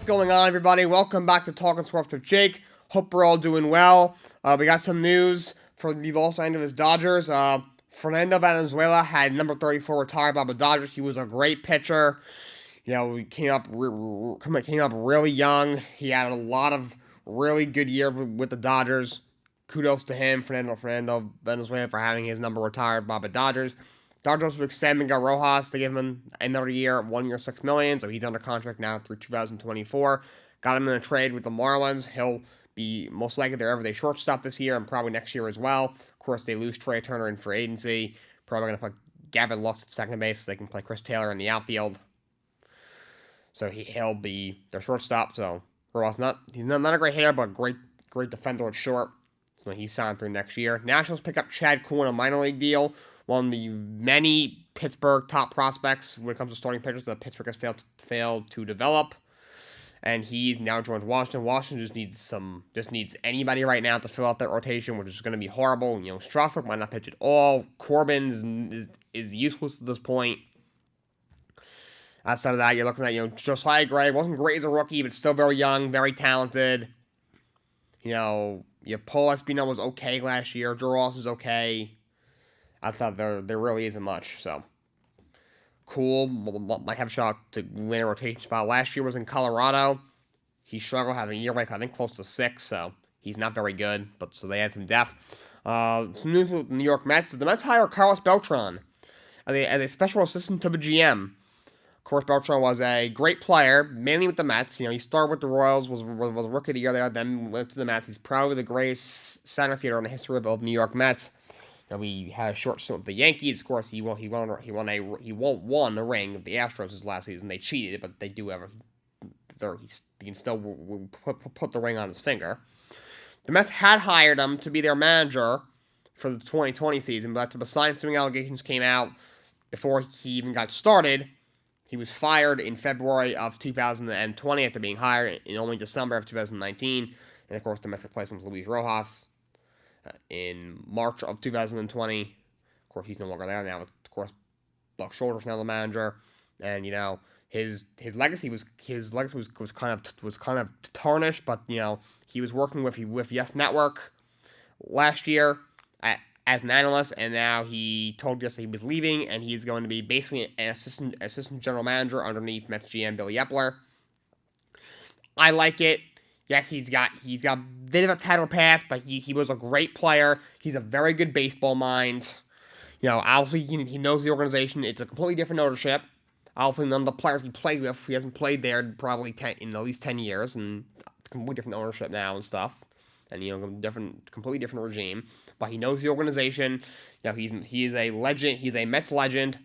going on, everybody? Welcome back to Talkin Sports with Jake. Hope we're all doing well. We got some news for the Los Angeles Dodgers. Fernando Valenzuela had number 34 retired by the Dodgers. He was a great pitcher. You know, he came up really young. He had a lot of really good years with the Dodgers. Kudos to him, Fernando Valenzuela, for having his number retired by the Dodgers. Dodgers would extend Miguel Rojas to give him another year, 1 year, $6 million. So he's under contract now through 2024. Got him in a trade with the Marlins. He'll be most likely their everyday shortstop this year and probably next year as well. Of course, they lose Trey Turner in free agency. Probably going to put Gavin Lux at second base so they can play Chris Taylor in the outfield. So he'll be their shortstop. So Rojas, he's not a great hitter, but a great defender at short. So he's signed through next year. Nationals pick up Chad Cohen, a minor league deal. One of the many Pittsburgh top prospects when it comes to starting pitchers that Pittsburgh has failed to develop. And he's now joined Washington. Washington just needs anybody right now to fill out that rotation, which is going to be horrible. You know, Strasburg might not pitch at all. Corbin is useless at this point. Outside of that, you're looking at, Josiah Gray. Wasn't great as a rookie, but still very young, very talented. Paul Espino was okay last year. Joe Ross is okay. Outside there really isn't much, so cool. Might have a shot to win a rotation spot. Last year was in Colorado. He struggled, having a year like I think close to 6, so he's not very good. But so they had some depth. Some news with the New York Mets. The Mets hire Carlos Beltran as a special assistant to the GM. Of course, Beltran was a great player, mainly with the Mets. He started with the Royals, was rookie of the year there, then went to the Mets. He's probably the greatest center fielder in the history of New York Mets. He had a short stint with the Yankees. Of course, he won a ring with the Astros his last season. They cheated, but they do he can still put the ring on his finger. The Mets had hired him to be their manager for the 2020 season, but the sign-stealing allegations came out before he even got started. He was fired in February of 2020 after being hired in only December of 2019. And of course, the Mets replacement was Luis Rojas in March of 2020. Of course, he's no longer there now. Of course, Buck Shoulders now the manager, and his legacy was kind of tarnished. But he was working with Yes Network last year as an analyst, and now he told us that he was leaving, and he's going to be basically an assistant general manager underneath Mets GM Billy Epler. I like it. Yes, he's got a bit of a title pass, but he was a great player. He's a very good baseball mind. Obviously he knows the organization. It's a completely different ownership. Obviously none of the players he played with, he hasn't played there probably in at least 10 years, and completely different ownership now and stuff. And completely different regime. But he knows the organization. He is a legend. He's a Mets legend.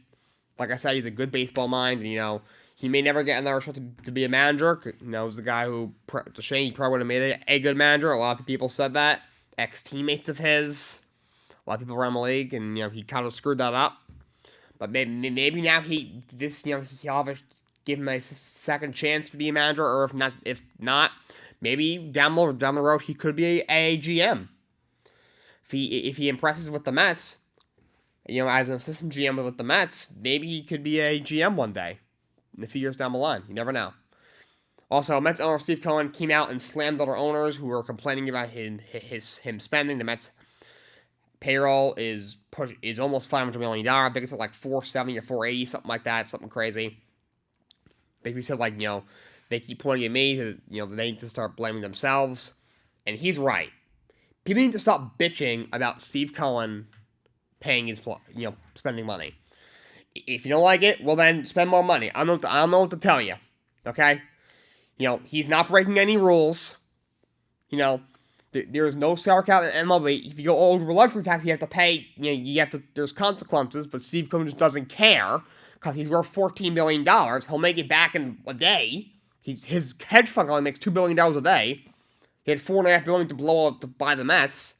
Like I said, he's a good baseball mind. And he may never get another shot to be a manager. He's the guy who, it's a shame, he probably would have made a good manager. A lot of people said that. Ex-teammates of his. A lot of people around the league. And, he kind of screwed that up. But maybe now he'll give him a second chance to be a manager. Or if not, maybe down the road he could be a GM. If he impresses with the Mets, as an assistant GM with the Mets, maybe he could be a GM one day. In a few years down the line. You never know. Also, Mets owner Steve Cohen came out and slammed other owners who were complaining about him spending. The Mets payroll is almost $500 million. I think it's at like 470 or 480, something like that, something crazy. Basically said they keep pointing at me that they need to start blaming themselves, and he's right. People need to stop bitching about Steve Cohen paying his spending money. If you don't like it, well then spend more money. I don't know what to tell you. Okay? He's not breaking any rules. There's no salary cap in MLB. If you go over luxury tax, you have to pay. There's consequences. But Steve Cohen just doesn't care because he's worth $14 billion. He'll make it back in a day. His hedge fund only makes $2 billion a day. He had $4.5 billion to blow up to buy the Mets.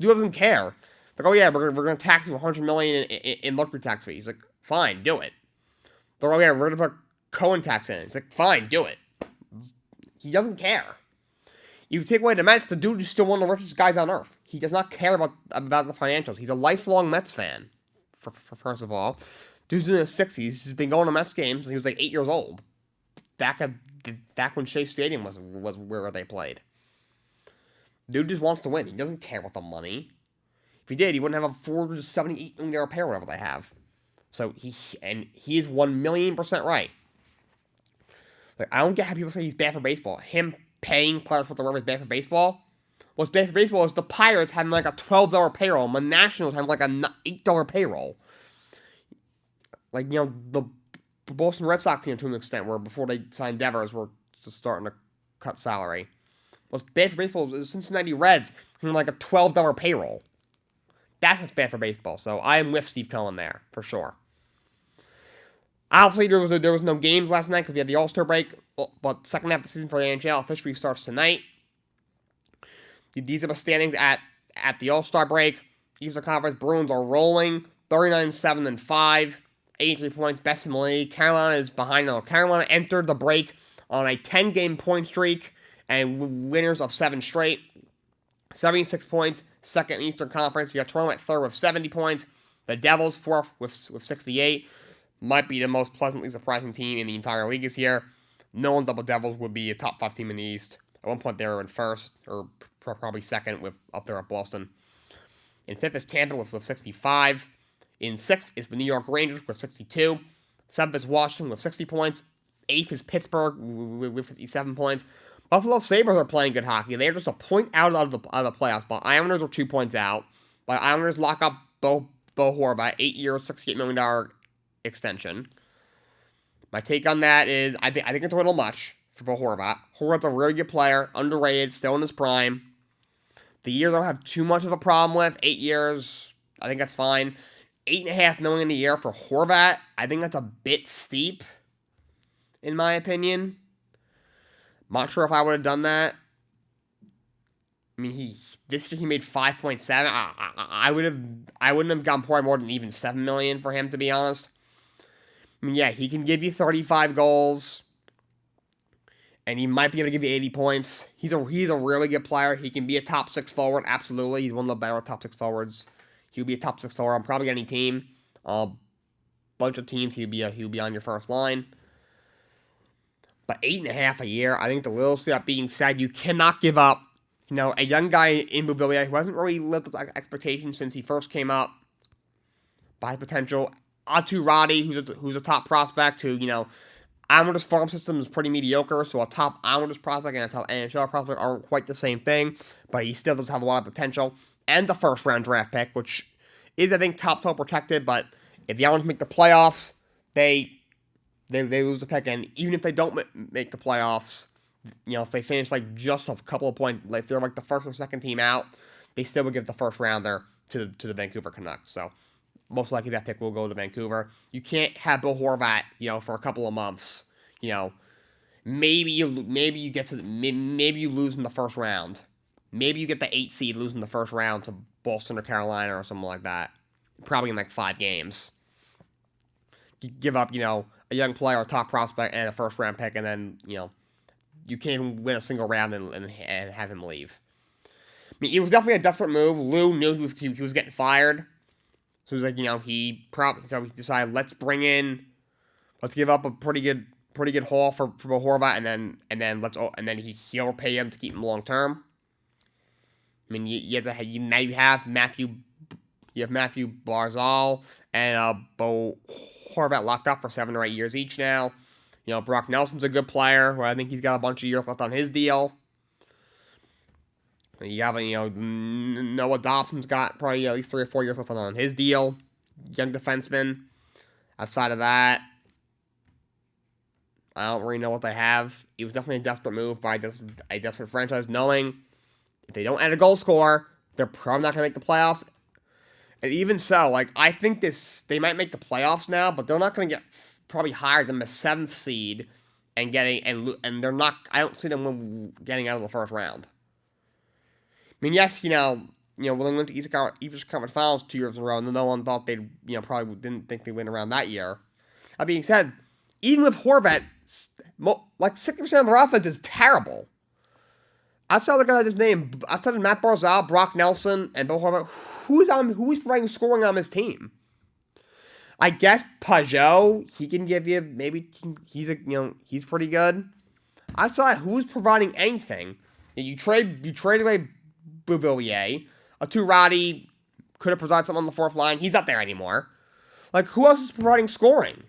Dude doesn't care. Like, oh yeah, we're going to tax you $100 million in luxury tax fees. Like, fine, do it. But oh yeah, we're going to put Cohen tax in. It's like, fine, do it. He doesn't care. You take away the Mets, the dude is still one of the richest guys on earth. He does not care about the financials. He's a lifelong Mets fan, for first of all. Dude's in his 60s. He's been going to Mets games since he was like 8 years old. Back back when Shea Stadium was where they played. Dude just wants to win. He doesn't care about the money. If he did, he wouldn't have a $478 million pair, whatever they have. So he is 1,000,000% right. Like, I don't get how people say he's bad for baseball. Him paying players what the word is bad for baseball. What's bad for baseball is the Pirates having like a $12 payroll, and the Nationals having like a $8 payroll. Like, the Boston Red Sox team to an extent, where before they signed Devers, were just starting to cut salary. What's bad for baseball is Cincinnati Reds having like a $12 payroll. That's what's bad for baseball. So I am with Steve Cohen there, for sure. Obviously, there was no games last night because we had the All-Star break, but second half of the season for the NHL officially starts tonight. These are the standings at the All-Star break. Eastern Conference Bruins are rolling, 39-7-5, 83 points, best in the league. Carolina is behind them. Carolina entered the break on a 10-game point streak and winners of 7 straight. 76 points, second in Eastern Conference. You got Toronto at third with 70 points. The Devils fourth with 68. Might be the most pleasantly surprising team in the entire league this year. No one double Devils would be a top 5 team in the East. At one point they were in first, or probably second, with up there at Boston. In fifth is Tampa with 65. In sixth is the New York Rangers with 62. Seventh is Washington with 60 points. Eighth is Pittsburgh with 57 points. Buffalo Sabres are playing good hockey. They're just a point out of the playoffs. But Islanders are 2 points out. But Islanders lock up Bo Horvat, 8 years, $68 million extension. My take on that is I think it's a little much for Bo Horvat. Horvat's a really good player, underrated, still in his prime. The year I don't have too much of a problem with. 8 years, I think that's fine. $8.5 million a year for Horvat, I think that's a bit steep, in my opinion. Not sure if I would have done that. I mean, this year he made 5.7. I wouldn't have gone probably more than even $7 million for him, to be honest. I mean, yeah, he can give you 35 goals, and he might be able to give you 80 points. He's a really good player. He can be a top 6 forward, absolutely. He's one of the better top 6 forwards. He'll be a top 6 forward on probably any team. Bunch of teams, he'll be on your first line. But 8.5 a year, I think the little that being said, you cannot give up. A young guy in Bouvillier who hasn't really lived up to expectations since he first came up by his potential. Atu Roddy, who's a top prospect, who, Islanders' farm system is pretty mediocre, so a top Islanders prospect and a top NHL prospect aren't quite the same thing, but he still does have a lot of potential. And the first-round draft pick, which is, I think, top protected, but if the Islanders make the playoffs, they lose the pick, and even if they don't make the playoffs, if they finish, just a couple of points, if they're, the first or second team out, they still would give the first-rounder to the Vancouver Canucks, so most likely that pick will go to Vancouver. You can't have Bo Horvat, for a couple of months. Maybe you lose in the first round. Maybe you get the 8 seed, losing the first round to Boston or Carolina or something like that. Probably in 5 games. You give up, a young player, a top prospect, and a first round pick, and then, you can't even win a single round and have him leave. I mean, it was definitely a desperate move. Lou knew he was getting fired. So he was he decided, let's give up a pretty good haul for Bo Horvat, and then he overpay him to keep him long term. I mean, you have Matthew Barzal and Bo Horvat locked up for 7 or 8 years each now. Brock Nelson's a good player, who I think he's got a bunch of years left on his deal. You have, Noah Dobson's got probably at least 3 or 4 years left on his deal. Young defenseman. Outside of that, I don't really know what they have. It was definitely a desperate move by a desperate franchise, knowing if they don't add a goal scorer, they're probably not going to make the playoffs. And even so, I think they might make the playoffs now, but they're not going to get probably higher than the 7th seed and they're not. I don't see them getting out of the first round. I mean, yes, when they went to Eastern Conference Finals 2 years in a row, no one thought they'd, probably didn't think they'd win around that year. That being said, even with Horvat, 60% of their offense is terrible. Outside of the guy I just named, outside of Matt Barzal, Brock Nelson, and Bo Horvat, who's providing scoring on this team? I guess Pajot, he can give you, maybe he's pretty good. Outside, who's providing anything? You trade away Bouvillier. Aturati could have provided something on the fourth line. He's not there anymore. Like, who else is providing scoring?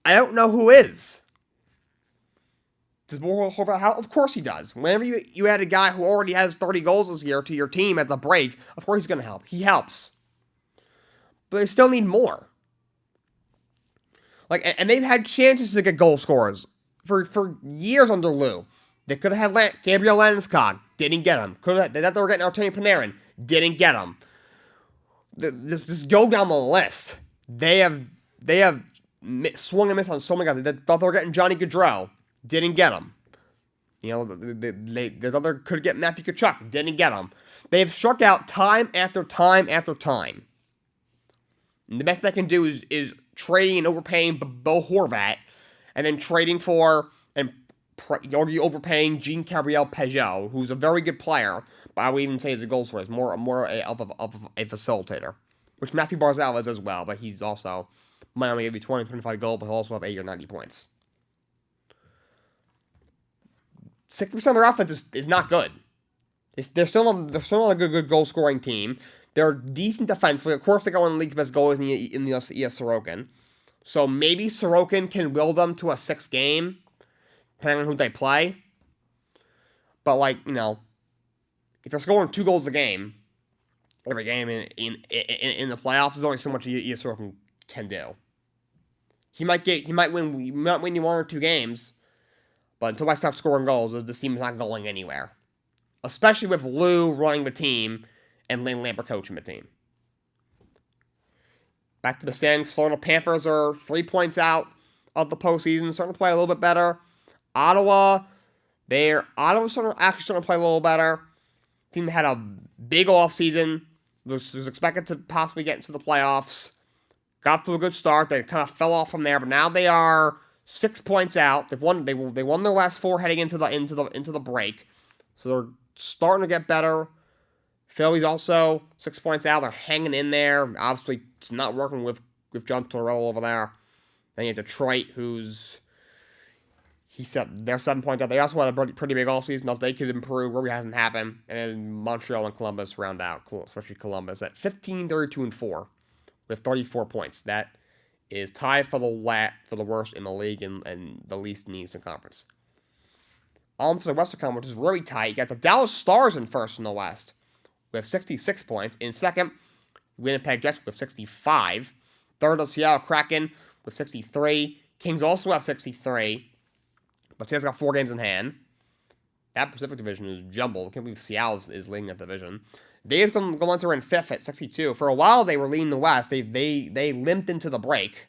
I don't know who is. Does Horvat help? Of course he does. Whenever you add a guy who already has 30 goals this year to your team at the break, of course he's going to help. He helps. But they still need more. Like, and they've had chances to get goal scorers for years under Lou. They could have had Gabriel Landeskog. Didn't get him. They thought they were getting Artemi Panarin. Didn't get him. Just go down the list. They have swung and missed on so many guys. They thought they were getting Johnny Gaudreau. Didn't get him. You know, they thought they could get Matthew Tkachuk. Didn't get him. They've struck out time after time after time. And the best they can do is trading and overpaying Bo Horvat, and then trading for and overpaying Jean-Gabriel Pageau, who's a very good player, but I would even say he's a goal scorer. He's more of a facilitator, which Matthew Barzal is as well, but he's also might only give you 20, 25 goals, but he'll also have 80 or 90 points. 60% of their offense is not good. They're still not a good goal scoring team. They're decent defensively. Of course, they got one of the league's best goalies in the Sorokin. So maybe Sorokin can will them to a 6th game, depending on who they play. But, like, you know, if they're scoring 2 goals a game, every game in the playoffs, there's only so much Sorokin can do. He might win you 1 or 2 games, but until I stop scoring goals, this team is not going anywhere. Especially with Lou running the team and Lane Lambert coaching the team. Back to the standings, Florida Panthers are 3 points out of the postseason, starting to play a little bit better. Ottawa's actually starting to play a little better. Team had a big offseason, was expected to possibly get into the playoffs. Got to a good start. They kind of fell off from there, but now they are 6 points out. They won their last 4 heading into the break, so they're starting to get better. Philly's also 6 points out. They're hanging in there. Obviously, it's not working with John Tortorella over there. Then you have Detroit, they're 7 points out. They also had a pretty big offseason. Now they could improve. Really hasn't happened. And Montreal and Columbus round out, especially Columbus at 15, 32, and 4 with 34 points. That is tied for the worst in the league and the least in the Eastern Conference. On to the Western Conference, which is really tight. You got the Dallas Stars in first in the West with 66 points. In second, Winnipeg Jets with 65. Third, the Seattle Kraken with 63. Kings also have 63. But Seattle's got 4 games in hand. That Pacific Division is jumbled. I can't believe Seattle is leading that division. Vegas Golden Knights are in 5th at 62. For a while, they were leading the West. They limped into the break.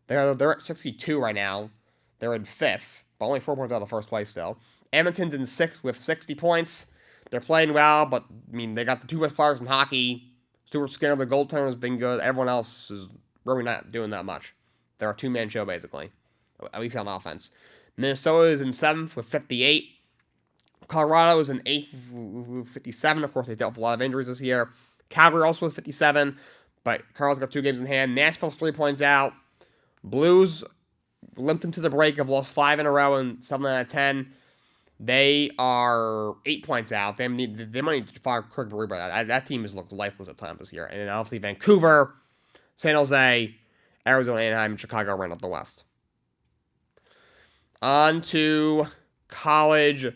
They're at 62 right now. They're in 5th, but only 4 points out of first place still. Edmonton's in 6th with 60 points. They're playing well, but, I mean, they got the 2 best players in hockey. Stuart Skinner, the goaltender, has been good. Everyone else is really not doing that much. They're a 2-man show, basically, at least on offense. Minnesota is in 7th with 58. Colorado is in 8th with 57. Of course, they dealt with a lot of injuries this year. Calgary also with 57, but Colorado's got 2 games in hand. Nashville's 3 points out. Blues limped into the break, have lost 5 in a row and 7 out of 10. They are 8 points out. They might need to fire Craig Berube, but that team has looked lifeless at times this year. And then obviously Vancouver, San Jose, Arizona, Anaheim, and Chicago ran up the West. On to college.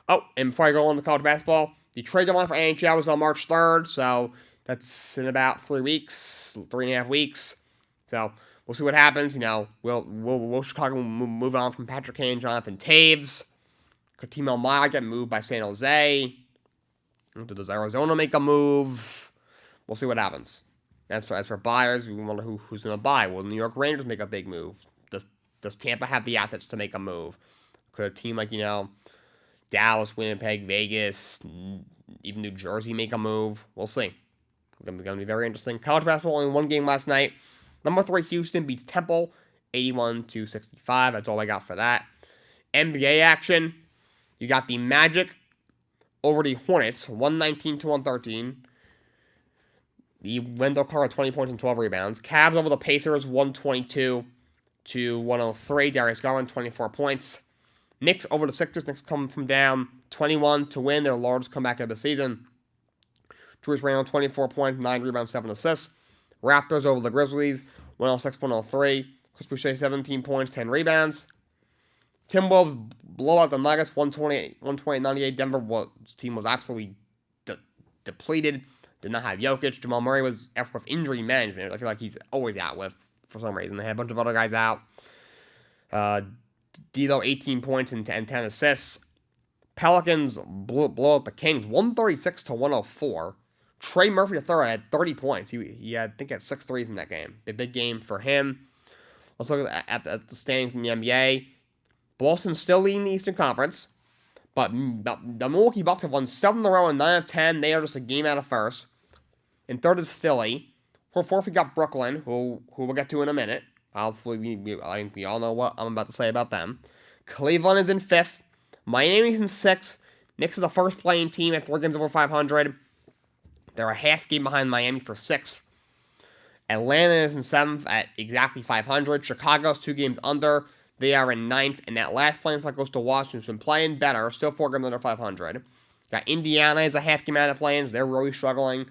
Oh, and before I go on to college basketball, the trade deadline for NHL was on March 3rd, so that's in about 3 weeks, 3.5 weeks. So we'll see what happens. You know, will Chicago move on from Patrick Kane and Jonathan Taves? Could Team Elmira get moved by San Jose? Does Arizona make a move? We'll see what happens. As for buyers, we wonder who's going to buy. Will the New York Rangers make a big move? Does Tampa have the assets to make a move? Could a team like, Dallas, Winnipeg, Vegas, even New Jersey make a move? We'll see. It's going to be very interesting. College basketball, only 1 game last night. Number 3, Houston beats Temple, 81-65. That's all I got for that. NBA action. You got the Magic over the Hornets, 119-113. The Wendell Carter, 20 points and 12 rebounds. Cavs over the Pacers, 122-103. Darius Garland, 24 points. Knicks over the Sixers. Knicks come from down 21 to win their largest comeback of the season. Julius Randle, 24 points, 9 rebounds, 7 assists. Raptors over the Grizzlies, 106-103. Chris Boucher, 17 points, 10 rebounds. Timberwolves blow out the Nuggets, 128-98. Denver's team was absolutely depleted. Did not have Jokic. Jamal Murray was out with injury management. I feel like he's always out with for some reason. They had a bunch of other guys out. D'Lo, 18 points and 10 assists. Pelicans blow out the Kings, 136-104. Trey Murphy III had 30 points. He had, I think, had 6 threes in that game. A big game for him. Let's look at the standings in the NBA. Boston's still leading the Eastern Conference, but the Milwaukee Bucks have won 7 in a row and 9 of 10. They are just a game out of first. In third is Philly. For fourth, we got Brooklyn, who we'll get to in a minute. Hopefully, I think we all know what I'm about to say about them. Cleveland is in fifth. Miami's in sixth. Knicks are the first playing team at 4 games over 500. They're a half game behind Miami for sixth. Atlanta is in seventh at exactly 500. Chicago's 2 games under. They are in ninth, and that last playing spot goes to Washington, who's been playing better, still 4 games under 500. Got Indiana as a half game out of play-ins. They're really struggling.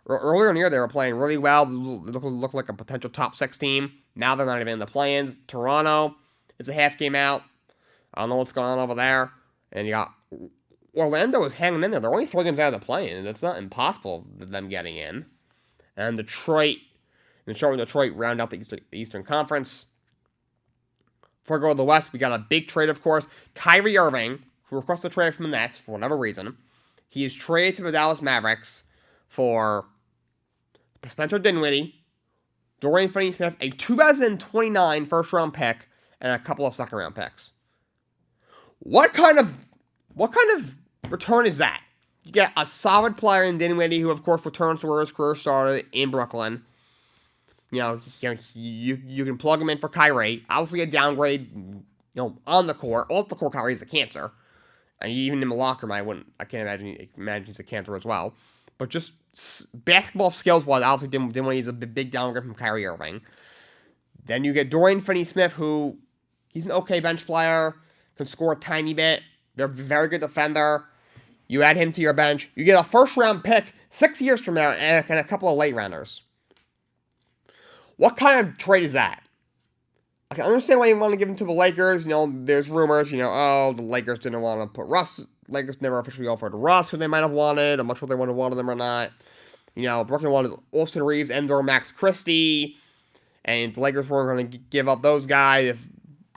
Earlier in the year, they were playing really well. Look like a potential top 6 team. Now they're not even in the play-ins. Toronto is a half game out. I don't know what's going on over there. And you got Orlando is hanging in there. They're only 4 games out of the play-in, and it's not impossible them getting in. And Detroit round out the Eastern Conference. Before we go to the West, we got a big trade, of course. Kyrie Irving, who requested a trade from the Nets for whatever reason. He is traded to the Dallas Mavericks for Spencer Dinwiddie, Dorian Finney-Smith, a 2029 first-round pick, and a couple of second-round picks. What kind of return is that? You get a solid player in Dinwiddie, who, of course, returns to where his career started in Brooklyn. You can plug him in for Kyrie. Obviously, a downgrade, on the court. Off the court, Kyrie's a cancer. And even in the locker room, I can't imagine he's a cancer as well. But just basketball skills-wise, obviously, Dinwiddie is a big downgrade from Kyrie Irving. Then you get Dorian Finney-Smith, who, he's an okay bench player, can score a tiny bit. They're a very good defender. You add him to your bench. You get a first-round pick 6 years from now and a couple of late-rounders. What kind of trade is that? I can understand why you want to give him to the Lakers. There's rumors, the Lakers didn't want to put Russ. Lakers never officially offered Russ, who they might have wanted. I'm not sure if they would have wanted them or not. Brooklyn wanted Austin Reeves and/or Max Christie. And the Lakers weren't going to give up those guys if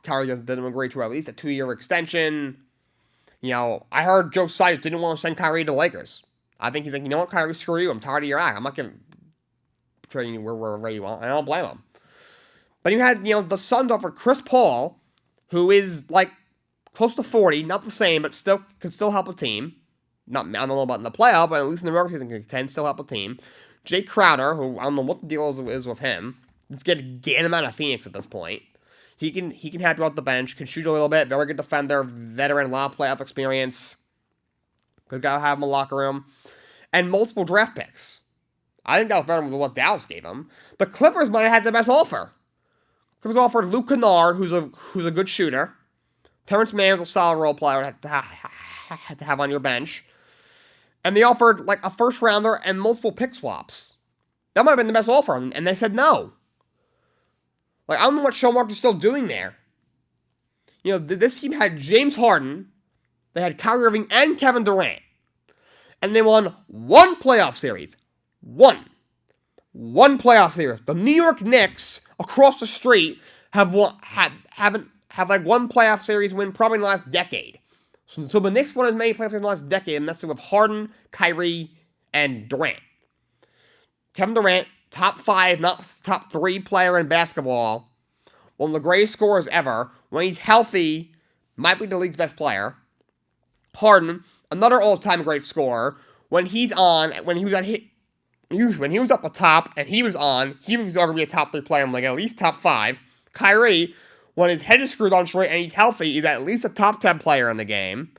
Kyrie didn't agree to at least a 2-year extension. I heard Joe Sykes didn't want to send Kyrie to the Lakers. I think he's like, you know what, Kyrie, screw you. I'm tired of your act. I'm not going to trading you wherever you want. I don't blame him. But you had, the Suns offered Chris Paul, who is, close to 40, not the same, but can still help a team. I don't know about in the playoff, but at least in the regular season can still help a team. Jay Crowder, who I don't know what the deal is with him. Let's get him out of Phoenix at this point. He can help you out the bench, can shoot a little bit, very good defender, veteran, a lot of playoff experience. Good guy to have in the locker room. And multiple draft picks. I think that was better than what Dallas gave him. The Clippers might have had the best offer. Clippers offered Luke Kennard, who's a good shooter. Terrence Mann's a solid role player to have on your bench. And they offered a first rounder and multiple pick swaps. That might have been the best offer, and they said no. I don't know what Showmark is still doing there. This team had James Harden, they had Kyrie Irving and Kevin Durant. And they won 1 playoff series. One playoff series. The New York Knicks across the street have one playoff series win probably in the last decade. So the Knicks won as many playoff series in the last decade, and that's with Harden, Kyrie, and Durant. Kevin Durant, top 5, not top 3 player in basketball. One of the greatest scorers ever. When he's healthy, might be the league's best player. Harden, another all-time great scorer. When he was up the top and he was arguably a top 3 player, at least top 5. Kyrie, when his head is screwed on straight and he's healthy, he's at least a top 10 player in the game.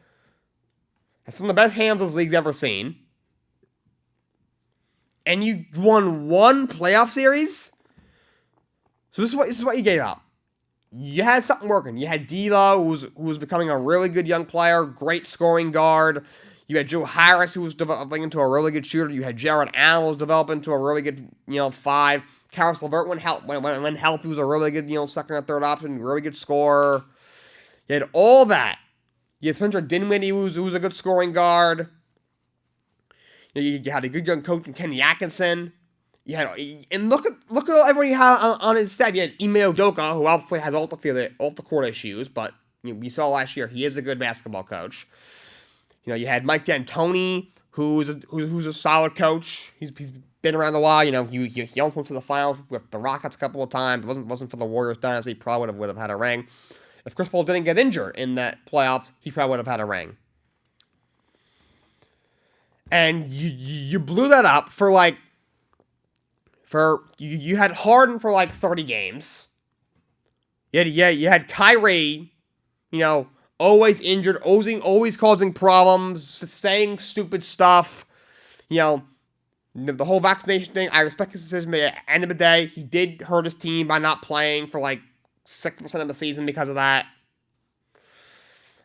Has some of the best hands this league's ever seen. And you won 1 playoff series? So this is what you gave up. you had something working. You had D'Lo, who was becoming a really good young player, great scoring guard. You had Joe Harris, who was developing into a really good shooter. You had Jared Allen, who was developing into a really good, 5. Karis LeVert, when healthy, was a really good, second or third option, really good scorer. You had all that. You had Spencer Dinwiddie, who was a good scoring guard. You had a good young coach in Kenny Atkinson. And look at everybody you had on his staff. You had Ime Udoka, who obviously has off the court issues, but we saw last year he is a good basketball coach. You had Mike D'Antoni, who's a solid coach. He's been around a while. He almost went to the finals with the Rockets a couple of times. It wasn't for the Warriors dynasty, he probably would have had a ring. If Chris Paul didn't get injured in that playoffs, he probably would have had a ring. And you blew that up you had Harden for 30 games. You had Kyrie, always injured, always causing problems, saying stupid stuff. The whole vaccination thing, I respect his decision, but at the end of the day, he did hurt his team by not playing for 6% of the season because of that.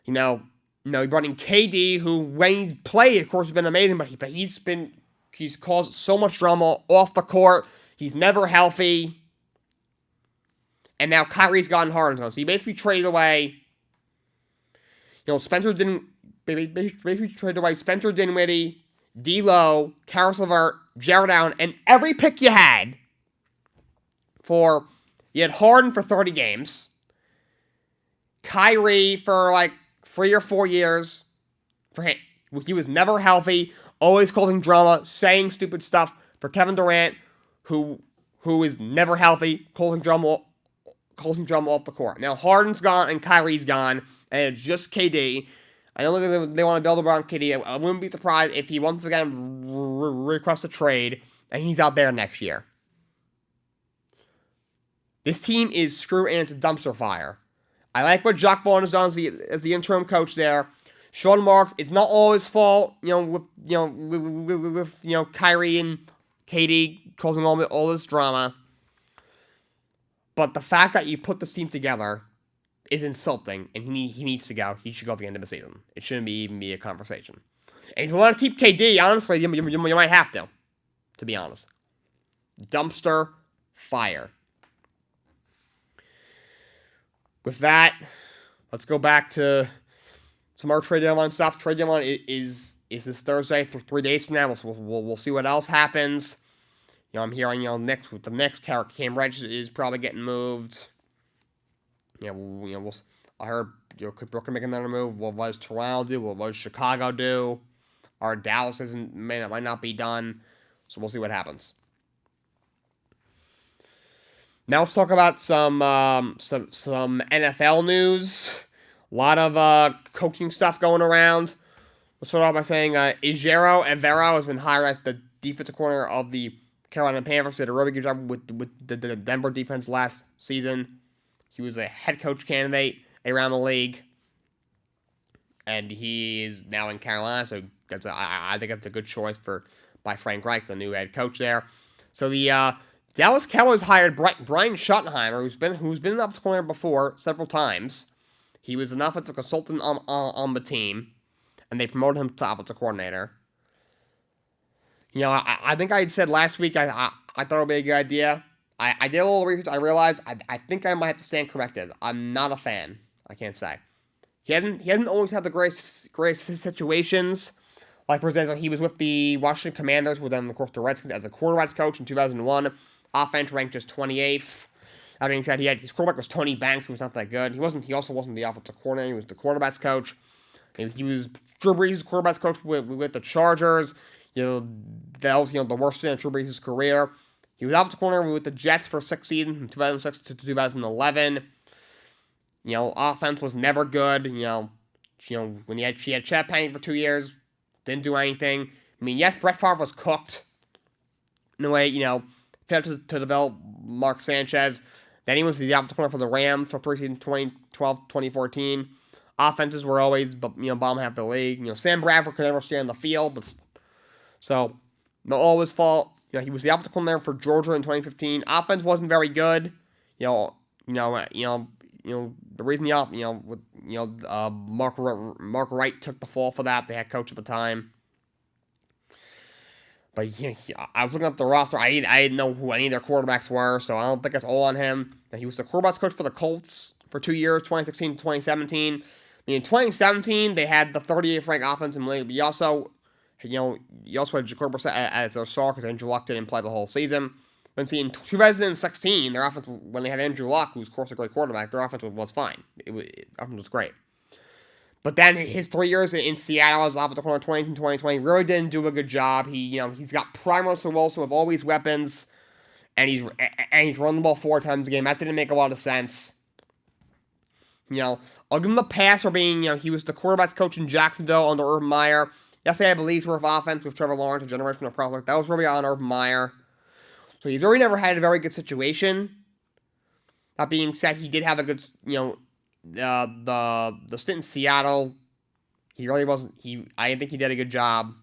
He brought in KD, who when he's played, of course, has been amazing, but he's caused so much drama off the court. He's never healthy. And now Kyrie's gotten Harden. So he basically traded away. Spencer traded away Spencer Dinwiddie, D'Lo, Karis LeVert, Jared Allen, and every pick you had you had Harden for 30 games, Kyrie for 3 or 4 years. He was never healthy, always causing drama, saying stupid stuff. For Kevin Durant, who is never healthy, causing drama off the court. Now Harden's gone and Kyrie's gone, and it's just KD. I don't think they want to build around KD. I wouldn't be surprised if he once again requests a trade and he's out there next year. This team is screwed and it's a dumpster fire. I like what Jacques Vaughn has done as the interim coach there. Sean Marks, it's not all his fault, with Kyrie and KD causing all this drama. But the fact that you put this team together is insulting, and he needs to go. He should go at the end of the season. It shouldn't even be a conversation. And if you want to keep KD, honestly, you might have to be honest. Dumpster fire. With that, let's go back to some more trade deadline stuff. Trade deadline is this Thursday for 3 days from now. We'll see what else happens. I'm hearing, the next Cam Reddish is probably getting moved. I heard, could Brooklyn make another move? What does Toronto do? What does Chicago do? Or Dallas might not be done. So we'll see what happens. Now let's talk about some NFL news. A lot of coaching stuff going around. Let's start off by saying Ejiro Evero has been hired as the defensive coordinator of the Carolina Panthers. Did a really good job with the Denver defense last season. He was a head coach candidate around the league. And he is now in Carolina, so I think that's a good choice by Frank Reich, the new head coach there. So the Dallas Cowboys hired Brian Schottenheimer, who's been an offensive coordinator before several times. He was an offensive consultant on the team, and they promoted him to offensive coordinator. I think I had said last week I thought it would be a good idea. I did a little research. I realized I think I might have to stand corrected. I'm not a fan. I can't say. He hasn't always had the greatest situations. Like, for example, he was with the Washington Commanders, with them, of course, the Redskins as a quarterbacks coach in 2001. Offense ranked just 28th. That being said, his quarterback was Tony Banks, who was not that good. He also wasn't the offensive coordinator. He was the quarterbacks coach. He was Drew Brees' quarterbacks coach with the Chargers. That was the worst thing in Drew Brees' career. He was offensive coordinator with the Jets for 6 seasons, from 2006 to 2011. Offense was never good. When she had Chad Pennington for 2 years, didn't do anything. I mean, yes, Brett Favre was cooked in a way. Failed to develop Mark Sanchez. Then he was the offensive coordinator for the Rams for 3 seasons, 2012, 2014. Offenses were always, bottom half of the league. Sam Bradford could never stay on the field, so not all his fault. He was the offensive coordinator for Georgia in 2015. Offense wasn't very good. the reason Mark Wright took the fall for that. They had coach at the time. But I was looking at the roster. I didn't know who any of their quarterbacks were, so I don't think it's all on him. And he was the quarterbacks coach for the Colts for 2 years, 2016 to 2017. In 2017, they had the 38th ranked offense in the league, but you also had Jacoby Brissett as their star because Andrew Luck didn't play the whole season. But in 2016, their offense, when they had Andrew Luck, who's, of course, a great quarterback, their offense was fine. Offense was great. But then his 3 years in Seattle as offensive coordinator 2020 really didn't do a good job. He's got prime Russell Wilson with all these weapons, and he's run the ball 4 times a game. That didn't make a lot of sense. I'll give him the pass for being, he was the quarterback's coach in Jacksonville under Urban Meyer. Yesterday, I believe, he's worth offense with Trevor Lawrence, a generational prospect. That was really on Urban Meyer. So he's really never had a very good situation. That being said, he did have a good, the stint in Seattle, he really wasn't. I didn't think he did a good job.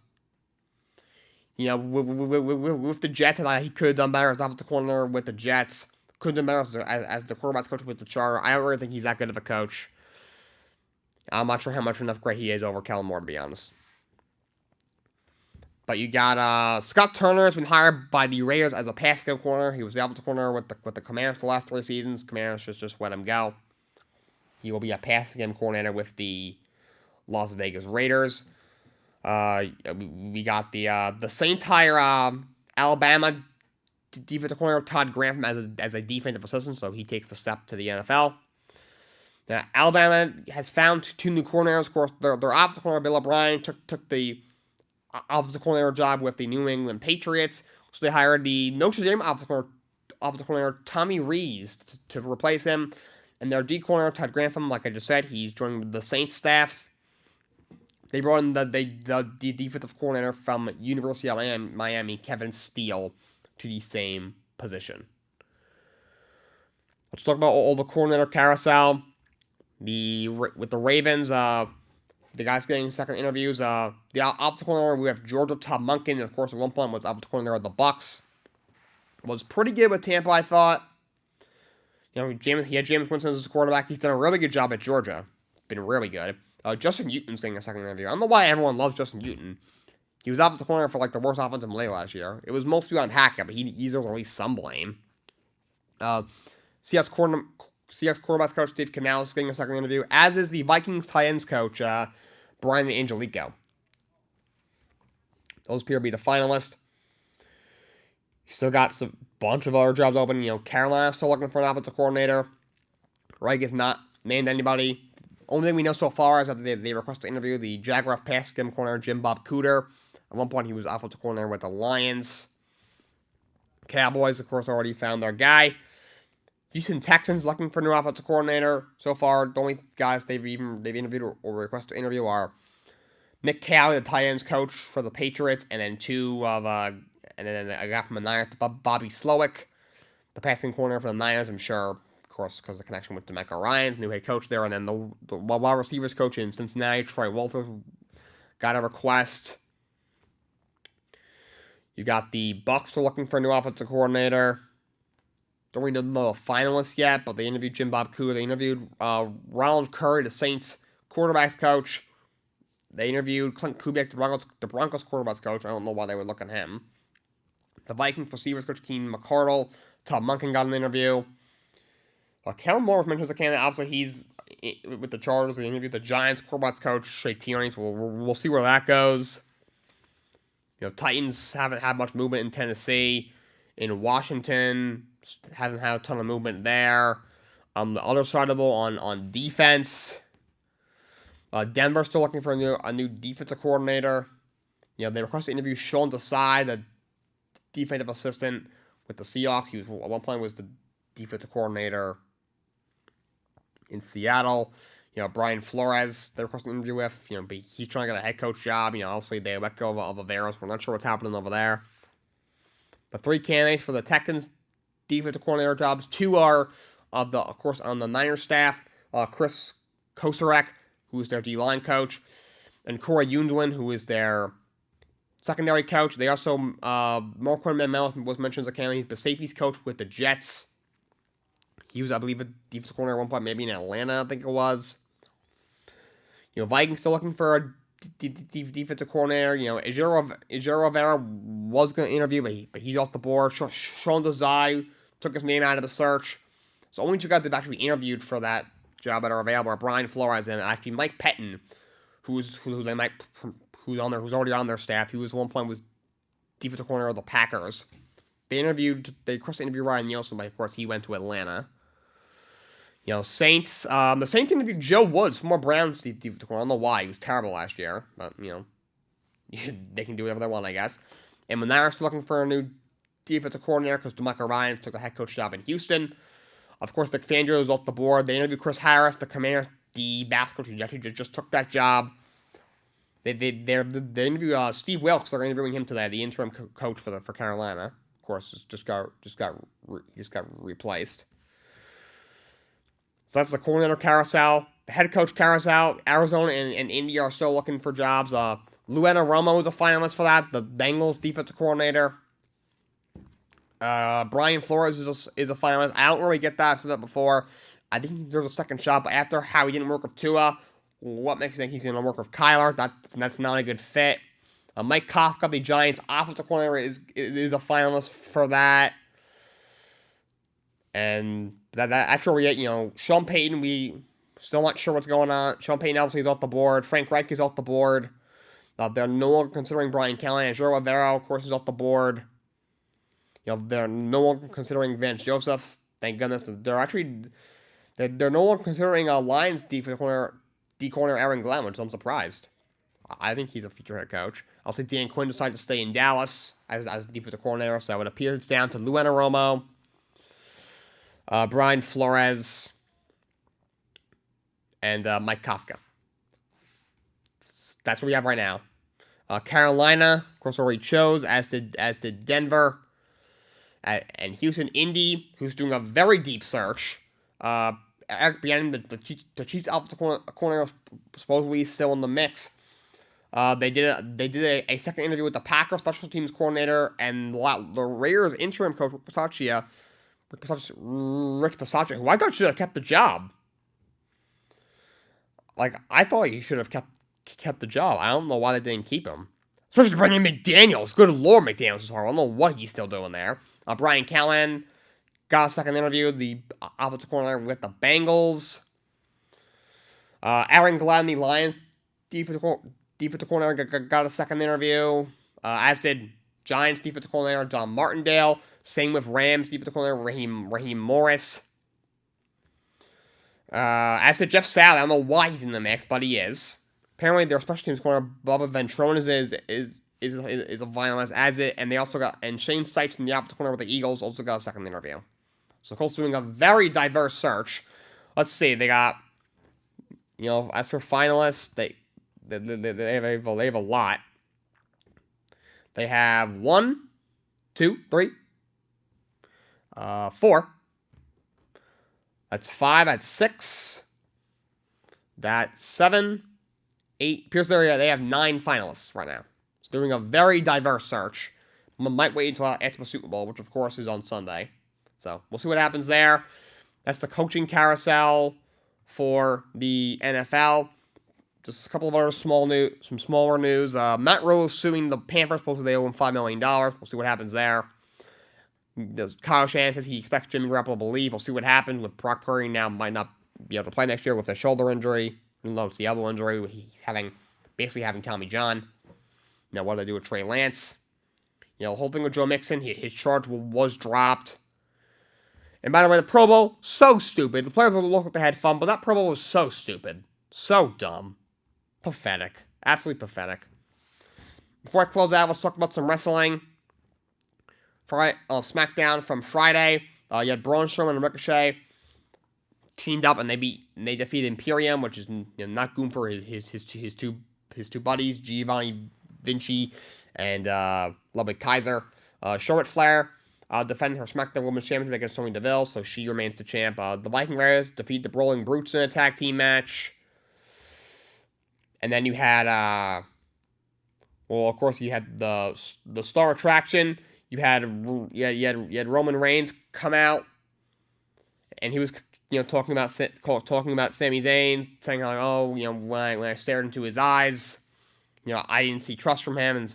With the Jets, he could have done better as offensive coordinator with the Jets. Could have done better as the quarterback's coach with the Chargers. I don't really think he's that good of a coach. I'm not sure how much of an upgrade he is over Kellen Moore, to be honest. But you got Scott Turner has been hired by the Raiders as a pass game corner. He was the offensive corner with the Commanders the last 3 seasons. Commanders just let him go. He will be a passing game coordinator with the Las Vegas Raiders. We got the Saints hire Alabama defensive coordinator Todd Grantham as a defensive assistant, so he takes the step to the NFL. Now, Alabama has found 2 new coordinators. Of course, their offensive coordinator Bill O'Brien took the offensive coordinator job with the New England Patriots, so they hired the Notre Dame offensive coordinator Tommy Rees to replace him. And their D corner, Todd Grantham, like I just said, he's joining the Saints staff. They brought in the defensive coordinator from University of Miami, Kevin Steele, to the same position. Let's talk about all the coordinator carousel. With the Ravens, the guys getting second interviews. The offensive coordinator, we have Georgia Tom Monken, of course, at one point was offensive coordinator of the Bucs. Was pretty good with Tampa, I thought. He had James Winston as his quarterback. He's done a really good job at Georgia. Been really good. Justin Newton's getting a second interview. I don't know why everyone loves Justin Newton. He was offensive coordinator for the worst offensive play last year. It was mostly on Hackett, but he deserves at least some blame. Seahawks quarterback coach Dave Canales getting a second interview, as is the Vikings tight ends coach Brian Angelico. Those appear to be the finalists. You still got a bunch of other jobs open. Carolina's still looking for an offensive coordinator. Reich has not named anybody. Only thing we know so far is that they requested to interview the Jaguars pass game coordinator Jim Bob Cooter. At one point, he was offensive coordinator with the Lions. Cowboys, of course, already found their guy. Houston Texans looking for a new offensive coordinator. So far, the only guys they've interviewed or requested to interview are Nick Cali, the tight ends coach for the Patriots, and then and then a guy from the Niners, Bobby Slowick, the passing coordinator for the Niners. I'm sure, of course, because of the connection with DeMeco Ryans, new head coach there, and then the wide receivers coach in Cincinnati, Troy Walters, got a request. You got the Bucs are looking for a new offensive coordinator. Don't really know the finalists yet, but they interviewed Jim Bob Cooter. They interviewed Ronald Curry, the Saints quarterbacks coach. They interviewed Clint Kubiak, the Broncos quarterbacks coach. I don't know why they would look at him. The Vikings receivers coach Keenan McCardle. Tom Monken got an interview. Kellen Moore was mentioned as a candidate. Obviously, he's with the Chargers. They interviewed the Giants quarterbacks coach Shea Tierney. So we'll see where that goes. Titans haven't had much movement in Tennessee. In Washington, hasn't had a ton of movement there. On the other side of the ball, on defense, Denver's still looking for a new defensive coordinator. They requested to interview Sean Desai, the defensive assistant with the Seahawks. He was at one point was the defensive coordinator in Seattle. Brian Flores, they requested an interview with. He's trying to get a head coach job. Obviously they let go of Averos. We're not sure what's happening over there. The 3 candidates for the Texans defensive coordinator jobs. 2 are of course, on the Niners staff. Chris Kosarek, who is their D-line coach, and Corey Undwin, who is their secondary coach. They also, Marquand McMillan was mentioned as a candidate. He's the safeties coach with the Jets. He was, I believe, a defensive coordinator at one point, maybe in Atlanta, I think it was. Vikings still looking for a defensive coordinator. Ejiro Rivera was going to interview, but he's off the board. Sean Desai took his name out of the search. So only two guys that have actually interviewed for that job that are available are Brian Flores and actually Mike Pettin, who's already on their staff. He was at one point was defensive coordinator of the Packers. They crossed interviewed Ryan Nielsen, but of course he went to Atlanta. Saints. The Saints interviewed Joe Woods, former Browns defensive coordinator. I don't know why. He was terrible last year. But, they can do whatever they want, I guess. And when they're looking for a new defensive coordinator, because DeMeco Ryans took the head coach job in Houston. Of course, Vic Fangio is off the board. They interviewed Chris Harris, the Commanders, the basketball team. Actually just took that job. They interviewed Steve Wilkes. They're interviewing him today, the interim coach for Carolina. Of course, just got replaced. So that's the coordinator carousel. The head coach carousel. Arizona and Indy are still looking for jobs. Luana Romo is a finalist for that. The Bengals defensive coordinator. Brian Flores is a finalist. I don't really get that. I've said that before. I think there's a second shot, but after how he didn't work with Tua, what makes you think he's going to work with Kyler? That's not a good fit. Mike Kafka, the Giants offensive coordinator, is a finalist for that. And that actually, Sean Payton, we still not sure what's going on. Sean Payton obviously is off the board. Frank Reich is off the board. They're no longer considering Brian Callahan. Ejiro Rivera, of course, is off the board. They're no longer considering Vance Joseph. Thank goodness. They're no longer considering Lions defensive corner Aaron Glenn, which I'm surprised. I think he's a future head coach. I'll say Dan Quinn decided to stay in Dallas as defensive coordinator, so it appears it's down to Luana Romo, Brian Flores, and Mike Kafka. That's what we have right now. Carolina, of course, already chose, as did Denver, and Houston. Indy, who's doing a very deep search. Eric Bieniemy, the Chiefs offensive coordinator, supposedly still in the mix. They did a second interview with the Packers special teams coordinator and the Raiders interim coach Rich Bisaccia, who I thought should have kept the job. I thought he should have kept the job. I don't know why they didn't keep him. Especially bringing McDaniels. Good Lord, McDaniels is hard. I don't know what he's still doing there. Brian Callahan got a second interview. The offensive coordinator with the Bengals. Aaron Glenn, the Lions defensive coordinator, got a second interview. As did Giants defensive coordinator Don Martindale. Same with Rams defensive coordinator Raheem Morris. As did Jeff Sally. I don't know why he's in the mix, but he is. Apparently, their special teams corner Bubba Ventrones is a finalist, as it, and they also got Shane Sykes from the offensive corner with the Eagles also got a second interview. So Colts doing a very diverse search. Let's see, they got, as for finalists, they have a lot. They have 1, 2, 3, 4. That's 5. That's 6. That's 7, 8. Pierce area, they have 9 finalists right now. It's doing a very diverse search. Might wait until after the Super Bowl, which of course is on Sunday. So we'll see what happens there. That's the coaching carousel for the NFL. Just a couple of other some smaller news. Matt Rose suing the Panthers, supposedly they owe him $5 million. We'll see what happens there. Kyle Shanahan says he expects Jimmy Garoppolo to leave. We'll see what happens with Brock Purdy now might not be able to play next year with a shoulder injury. Even though it's the elbow injury, he's basically having Tommy John. Now what do they do with Trey Lance? The whole thing with Joe Mixon, his charge was dropped. And by the way, the Pro Bowl, so stupid. The players will look like they had fun, but that Pro Bowl was so stupid. So dumb. Pathetic. Absolutely pathetic. Before I close out, let's talk about some wrestling. SmackDown from Friday. You had Braun Strowman and Ricochet teamed up, and they defeated Imperium, which is not good for his two buddies, Giovanni Vinci and Ludwig Kaiser. Charlotte Flair defends her SmackDown Women's Championship against Sonya Deville, so she remains the champ. The Viking Raiders defeat the Brawling Brutes in a tag team match. And then you had, of course, you had the star attraction. You had Roman Reigns come out and he was, talking about Sami Zayn, saying like, oh, when I stared into his eyes, I didn't see trust from him, and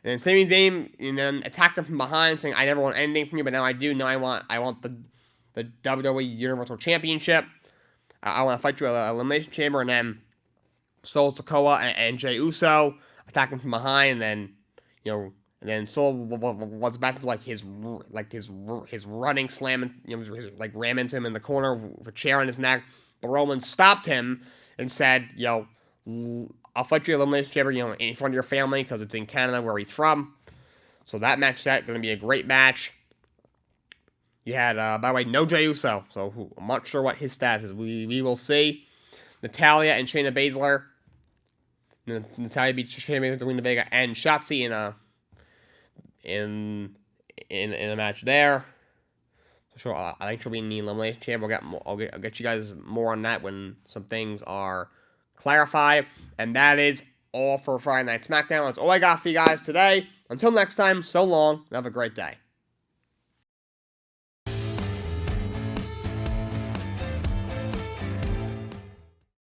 then Sami Zayn then attacked him from behind, saying, I never want anything from you, but now I do. Now I want the WWE Universal Championship. I want to fight you at Elimination Chamber, and then Solo Sikoa and Jey Uso attack him from behind, and then Solo was back to his running slam, ram into him in the corner with a chair on his neck. But Roman stopped him and said, I'll fight you at Elimination Chamber, in front of your family, because it's in Canada where he's from. So that match is going to be a great match. You had, by the way, no Jey Uso, so I'm not sure what his status is. We will see. Natalya and Shayna Baszler. Natalya beats Shayna Baszler, Zelina Vega, and Shotzi in a match there. So I think she'll be in the Elimination Chamber. I'll get you guys more on that when some things are clarified. And that is all for Friday Night SmackDown. That's all I got for you guys today. Until next time, so long, and have a great day.